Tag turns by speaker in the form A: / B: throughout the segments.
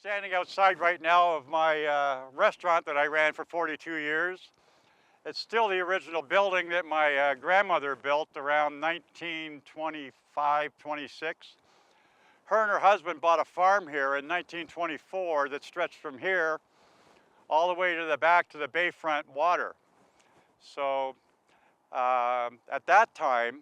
A: Standing outside right now of my restaurant that I ran for 42 years. It's still the original building that my grandmother built around 1925, 26. Her and her husband bought a farm here in 1924 that stretched from here all the way to the back to the bayfront water. So at that time,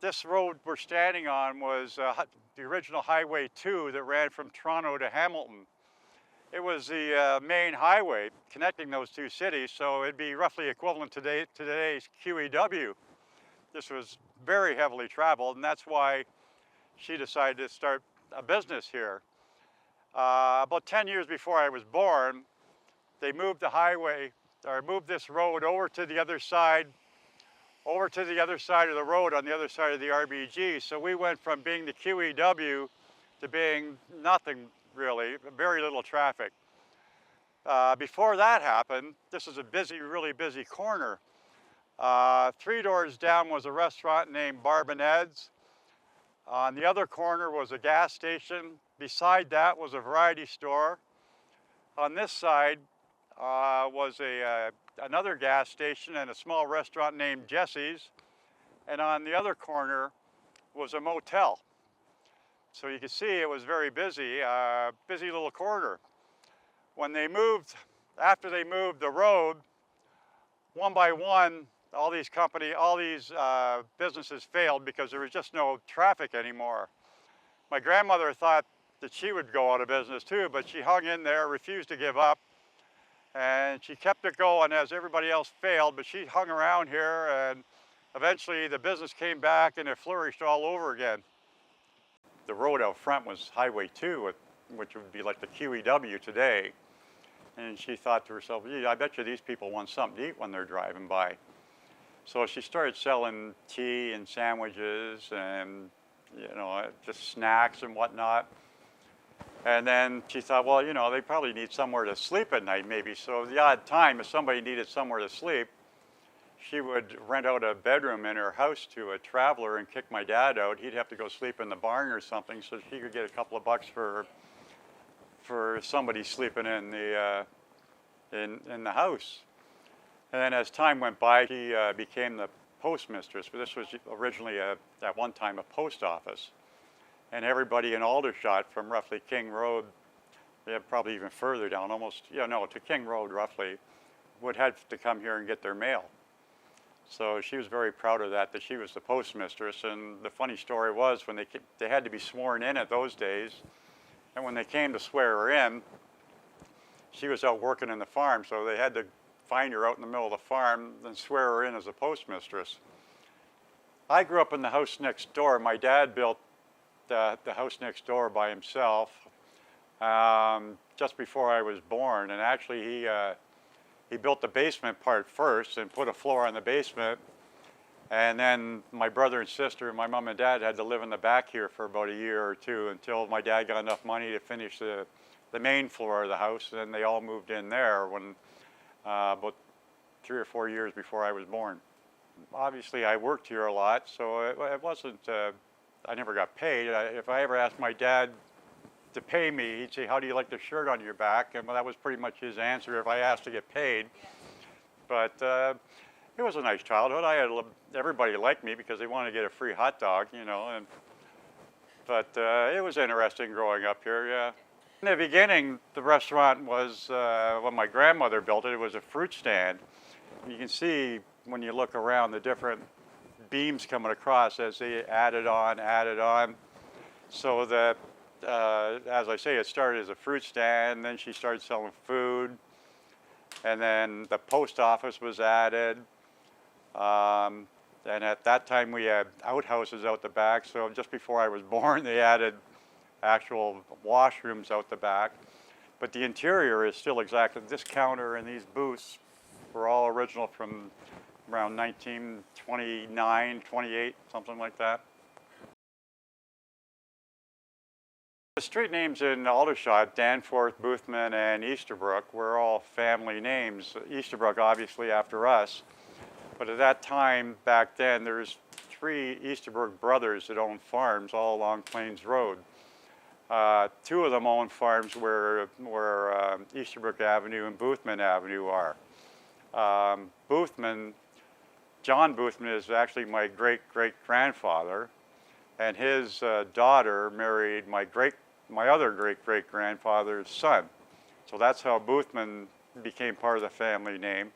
A: this road we're standing on was the original Highway 2 that ran from Toronto to Hamilton. It was the main highway connecting those two cities, so it'd be roughly equivalent to today's QEW. This was very heavily traveled, and that's why she decided to start a business here. About 10 years before I was born, they moved the highway, or moved this road over to the other side of the road on the other side of the RBG. So we went from being the QEW to being nothing really, very little traffic. Before that happened, this is a busy, really busy corner. 3 doors down was a restaurant named Barb and Ed's. On the other corner was a gas station. Beside that was a variety store. On this side was another gas station and a small restaurant named Jesse's. And on the other corner was a motel. So you can see it was very busy, busy little corner. When they moved, after they moved the road, one by one, all these businesses failed because there was just no traffic anymore. My grandmother thought that she would go out of business too, but she hung in there, refused to give up, and she kept it going as everybody else failed, but she hung around here, and eventually the business came back and it flourished all over again. The road out front was Highway 2, which would be like the QEW today. And she thought to herself, "Gee, I bet you these people want something to eat when they're driving by." So she started selling tea and sandwiches and, just snacks and whatnot. And then she thought, well, they probably need somewhere to sleep at night maybe. So the odd time, if somebody needed somewhere to sleep, she would rent out a bedroom in her house to a traveler and kick my dad out. He'd have to go sleep in the barn or something so she could get a couple of bucks for somebody sleeping in the house. And then as time went by, she became the postmistress. But this was originally, at one time, a post office. And everybody in Aldershot from roughly King Road, probably even further down, to King Road roughly, would have to come here and get their mail. So she was very proud of that she was the postmistress. And the funny story was when they had to be sworn in at those days. And when they came to swear her in, she was out working in the farm, so they had to find her out in the middle of the farm and swear her in as a postmistress. I grew up in the house next door. My dad built the house next door by himself just before I was born. And actually he built the basement part first and put a floor on the basement. And then my brother and sister and my mom and dad had to live in the back here for about a year or two until my dad got enough money to finish the main floor of the house. And then they all moved in there when about 3 or 4 years before I was born. Obviously, I worked here a lot, so it wasn't, I never got paid. If I ever asked my dad to pay me, he'd say, "How do you like the shirt on your back?" And that was pretty much his answer if I asked to get paid. But it was a nice childhood. Everybody liked me because they wanted to get a free hot dog, But it was interesting growing up here, yeah. In the beginning, the restaurant was, when my grandmother built it was a fruit stand. You can see when you look around the different beams coming across as they added on. So that, as I say, it started as a fruit stand, then she started selling food, and then the post office was added. And at that time we had outhouses out the back, so just before I was born they added actual washrooms out the back. But the interior is still exactly, this counter and these booths were all original from around 1929, 28, something like that. The street names in Aldershot, Danforth, Boothman, and Easterbrook, were all family names. Easterbrook obviously after us. But at that time, back then, there's 3 Easterbrook brothers that owned farms all along Plains Road. Two of them own farms where Easterbrook Avenue and Boothman Avenue are. John Boothman is actually my great-great-grandfather, and his daughter married my other great-great-grandfather's son. So that's how Boothman became part of the family name.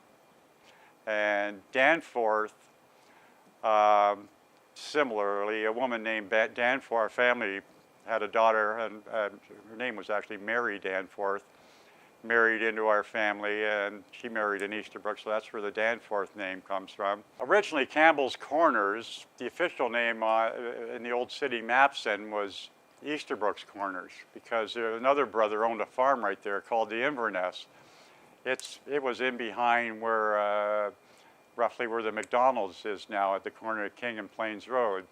A: And Danforth, similarly, a woman named Danforth, our family had a daughter, and her name was actually Mary Danforth, married into our family, and she married in Easterbrook, so that's where the Danforth name comes from. Originally, Campbell's Corners, the official name in the old city maps then was Easterbrook's Corners, because another brother owned a farm right there called the Inverness. It was in behind where, roughly where the McDonald's is now at the corner of King and Plains Road.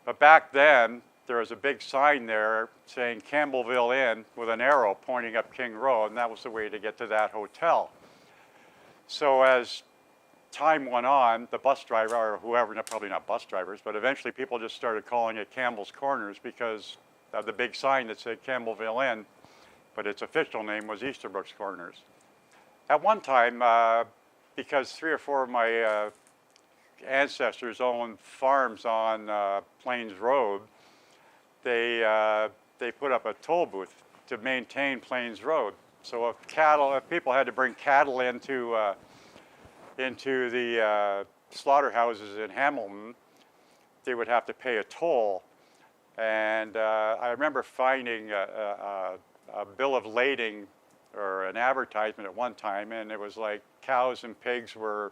A: But back then, there was a big sign there saying Campbellville Inn with an arrow pointing up King Road, and that was the way to get to that hotel. So as time went on, the bus driver, or whoever, probably not bus drivers, but eventually people just started calling it Campbell's Corners because of the big sign that said Campbellville Inn, but its official name was Easterbrook's Corners. At one time, because 3 or 4 of my ancestors owned farms on Plains Road, they put up a toll booth to maintain Plains Road. So if people had to bring cattle into the slaughterhouses in Hamilton, they would have to pay a toll. And I remember finding a bill of lading or an advertisement at one time, and it was like cows and pigs were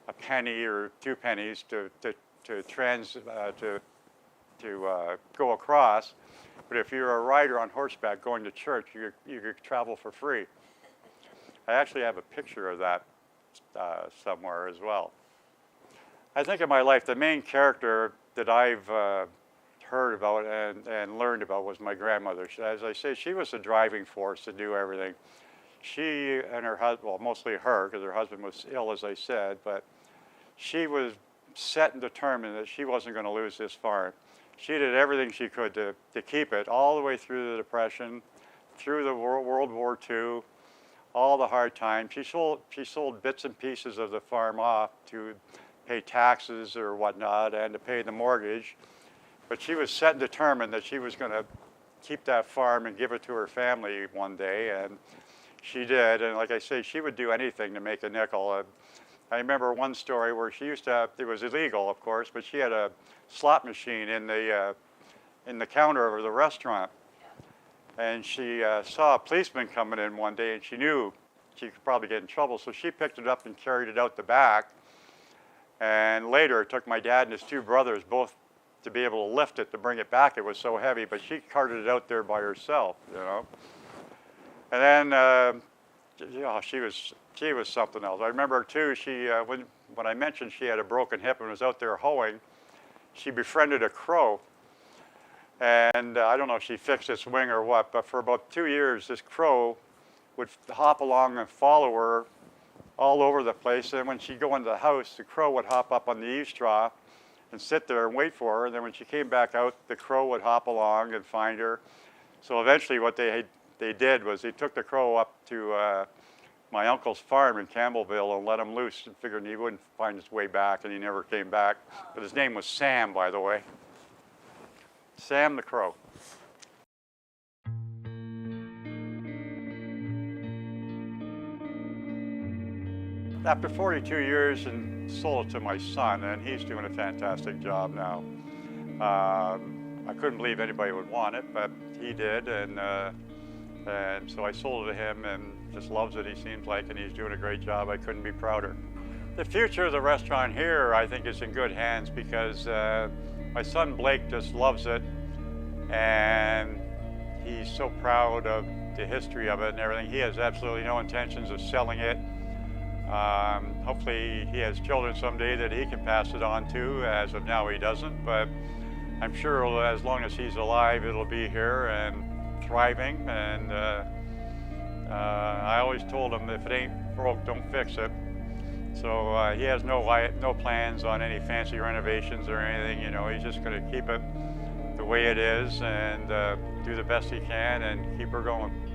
A: a penny or 2 pennies to go across, but if you're a rider on horseback going to church, you could travel for free. I actually have a picture of that somewhere as well. I think in my life, the main character that I've heard about and learned about was my grandmother. As I say, she was the driving force to do everything. She and her husband, well, mostly her, because her husband was ill, as I said, but she was set and determined that she wasn't going to lose this farm. She did everything she could to keep it all the way through the Depression, through the World War II, all the hard times. She sold bits and pieces of the farm off to pay taxes or whatnot and to pay the mortgage. But she was set and determined that she was going to keep that farm and give it to her family one day, and she did. And like I say, she would do anything to make a nickel. I remember one story where she used to have, it was illegal, of course, but she had a slot machine in the counter of the restaurant. And she saw a policeman coming in one day, and she knew she could probably get in trouble, so she picked it up and carried it out the back. And later, it took my dad and his 2 brothers both to be able to lift it, to bring it back. It was so heavy, but she carted it out there by herself, you know. And then, she was something else. I remember too, when I mentioned she had a broken hip and was out there hoeing, she befriended a crow. And I don't know if she fixed its wing or what, but for about 2 years, this crow would hop along and follow her all over the place. And when she'd go into the house, the crow would hop up on the eaves trough and sit there and wait for her. And then when she came back out, the crow would hop along and find her. So eventually what they did was they took the crow up to my uncle's farm in Campbellville and let him loose and figured he wouldn't find his way back, and he never came back. But his name was Sam, by the way. Sam the Crow. After 42 years, and sold it to my son, and he's doing a fantastic job now. I couldn't believe anybody would want it, but he did, and so I sold it to him, and just loves it, he seems like, and he's doing a great job. I couldn't be prouder. The future of the restaurant here, I think, is in good hands because my son Blake just loves it, and he's so proud of the history of it and everything. He has absolutely no intentions of selling it. Hopefully he has children someday that he can pass it on to. As of now, he doesn't, but I'm sure as long as he's alive, it'll be here and thriving. And I always told him, if it ain't broke, don't fix it. So he has no plans on any fancy renovations or anything. You know, he's just going to keep it the way it is and do the best he can and keep her going.